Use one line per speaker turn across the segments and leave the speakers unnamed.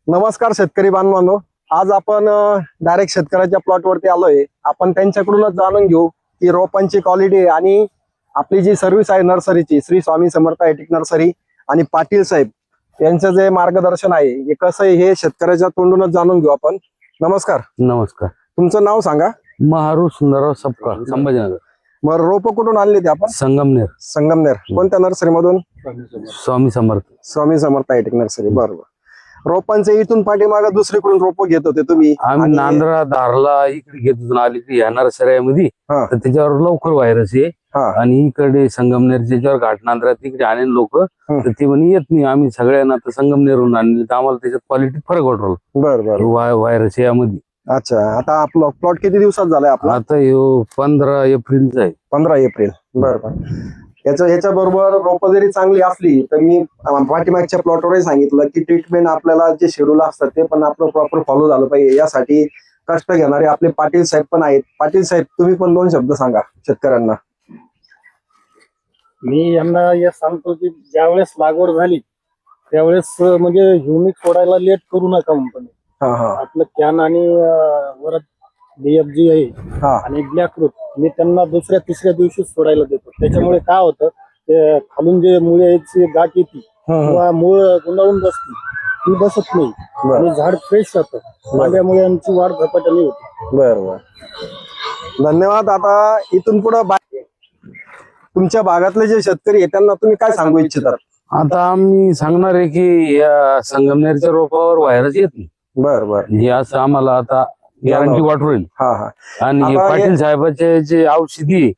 नमस्कार शेतकरी बांधवांनो, आज आपण डायरेक्ट शेतकऱ्याच्या प्लॉट वरती आलोय। आपण त्यांच्याकडूनच जाणून घेऊ की रोपांची क्वालिटी आणि आपली जी सर्व्हिस आहे नर्सरीची, श्री स्वामी समर्थ हायटेक नर्सरी आणि पाटील साहेब यांचं जे मार्गदर्शन आहे हे कसं आहे हे शेतकऱ्याच्या तोंडूनच जाणून घेऊ आपण। नमस्कार।
नमस्कार।
तुमचं नाव सांगा?
महारू सुंदरराव सपकाळ, संभाजीनगर।
मग रोप कुठून आणले ते आपण?
संगमनेर।
संगमनेर कोणत्या नर्सरी मधून?
स्वामी समर्थ।
Swami Samarth hi tech nursery. बरोबर। रोपांचे इथून पाठीमागे दुसरीकडून रोप घेत होते तुम्ही?
आम्ही नांदरा धारला इकडे घेत होतो, आली ती येणार सरायमध्ये तर त्याच्यावर लवकर व्हायरस आहे आणि इकडे संगमनेर ज्याच्यावर घाट नांदरा तिकडे आले लोक तर ते म्हणे येत नाही। आम्ही सगळ्यांना तर संगमनेरहून आणले तर आम्हाला त्याच्यात क्वालिटी फरक वाटतो।
बरोबर।
व्हायरस यामध्ये।
अच्छा, आता आपला प्लॉट किती दिवसात झालाय आपला?
आता ह्यो 15 एप्रिलचा आहे।
15 एप्रिल। बरोबर। याच्या बरोबर रोप जरी चांगली असली तर मी पाठीमागच्या प्लॉटवरही सांगितलं की ट्रीटमेंट आपल्याला जे शेड्यूल असतात ते पण आपलं प्रॉपर फॉलो झालं पाहिजे। यासाठी कष्ट घेणारे आपले पाटील साहेब पण आहेत। पाटील साहेब, तुम्ही पण दोन शब्द सांगा शेतकऱ्यांना।
मी यांना हे सांगतो की ज्यावेळेस लागवड झाली त्यावेळेस म्हणजे ह्युमिक सोडायला लेट करू नका म्हणतो। आपलं कॅन आणि वरच DFG आहे आणि ब्लॅक रूट मी त्यांना दुसऱ्या तिसऱ्या दिवशी सोडायला देतो। त्याच्यामुळे काय होतं, ते खालून जे मुळ्याची गाठ येते किंवा मूळ गुंडाळून बसते ती बसत नाही आणि झाड फ्रेश राहतं। माझ्या मुळ्यांची वाढ झपाट्याने होते।
बरोबर, धन्यवाद। आता इथून पुढे तुमच्या भागातले जे शेतकरी आहेत त्यांना तुम्ही काय सांगू इच्छितात?
आता आम्ही सांगणार आहे की या संगमनेरच्या रोपावर व्हायरस येत नाही।
बरोबर,
हे असं आम्हाला आता गॅरंटी वाटून। आणि पाटील साहेबाचे जे औषधी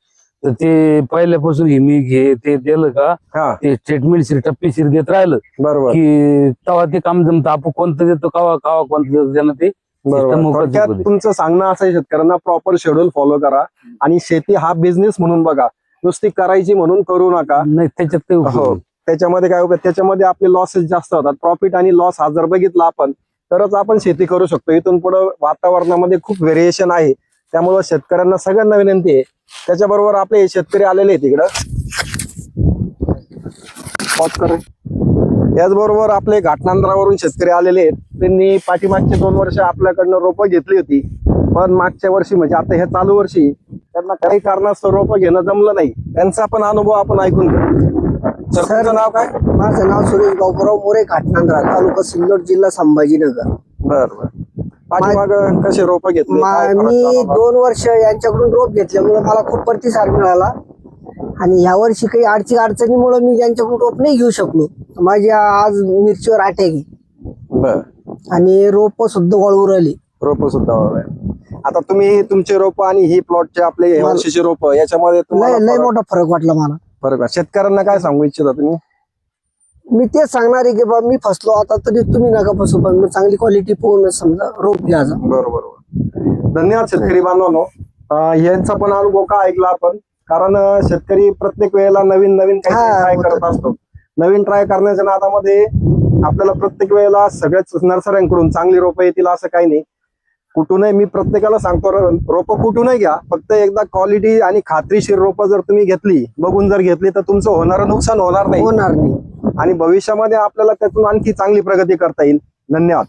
तर ते पहिल्यापासून हिमिक हे ते दिलं का ते स्टेटमेंट टप्पीशीर देत राहिलं
बरोबर
की तेव्हा ते काम जमतं। आपण कोणतं देतो कावा कावा कोणतं देतो त्यांना ते
तुमचं सांगणं असं आहे शेतकऱ्यांना प्रॉपर शेड्यूल फॉलो करा आणि शेती हा बिझनेस म्हणून बघा, नुसती करायची म्हणून करू नका।
नाही त्याच्यात
हो, त्याच्यामध्ये काय होतं, त्याच्यामध्ये आपले लॉसेस जास्त होतात। प्रॉफिट आणि लॉस हा जर बघितला आपण तरच आपण शेती करू शकतो। इथून पुढे वातावरणामध्ये खूप व्हेरिएशन आहे, त्यामुळे शेतकऱ्यांना सगळ्यांना विनंती आहे। त्याच्याबरोबर आपले शेतकरी आलेले आहेत इकडं, याचबरोबर आपले घाटनांदरावरून शेतकरी आलेले आहेत। त्यांनी पाठीमागचे 2 वर्ष आपल्याकडनं रोपं घेतली होती, पण मागच्या वर्षी म्हणजे आता ह्या चालू वर्षी त्यांना काही कारणास्तव रोपं घेणं जमलं नाही। त्यांचा पण अनुभव आपण ऐकून घेऊ। सर, तुमचं नाव काय?
माझं नाव सुरेश बाबूराव मोरे, घाटनांदरा, तालुका सिल्लोड, जिल्हा संभाजीनगर।
बरं, पाठीमाग कसे रोप घेतले?
मी 2 वर्ष यांच्याकडून रोप घेतल्यामुळे मला खूप प्रतिसाद मिळाला आणि या वर्षी काही आर्थिक अडचणीमुळे मी यांच्याकडून रोप नाही घेऊ शकलो। माझ्या आज मिरचीवर अटॅक आहे आणि रोप सुद्धा वळू राहिली।
रोप सुद्धा आता तुम्ही तुमचे रोप आणि ही प्लॉटचे आपले वर्षीचे रोप याच्यामध्ये
लय मोठा फरक वाटला मला।
फरक शेतकऱ्यांना काय सांगू इच्छिता तुम्ही?
मी तेच सांगणार आहे की बाबा मी फसलो आता तरी तुम्ही नका फसू, पण चांगली क्वालिटी पाहून समजा रोप घ्या।
बरोबर, धन्यवाद शेतकरी बांधवांनो। यांचा पण अनुभव का ऐकला आपण, कारण शेतकरी प्रत्येक वेळेला नवीन नवीन काही ट्राय करत असतो। नवीन ट्राय करण्याच्या नादामध्ये आपल्याला प्रत्येक वेळेला सगळ्याच नर्सऱ्यांकडून चांगली रोपं येतील असं काही नाही। कुठूनही मी प्रत्येकाला सांगतो रोपं कुठूनही घ्या, फक्त एकदा क्वालिटी आणि खात्रीशीर रोपं जर तुम्ही घेतली, बघून जर घेतली तर तुमचं होणारं नुकसान होणार नाही
होणार नाही
आणि भविष्यामध्ये आपल्याला त्यातून आणखी चांगली प्रगती करता येईल। धन्यवाद।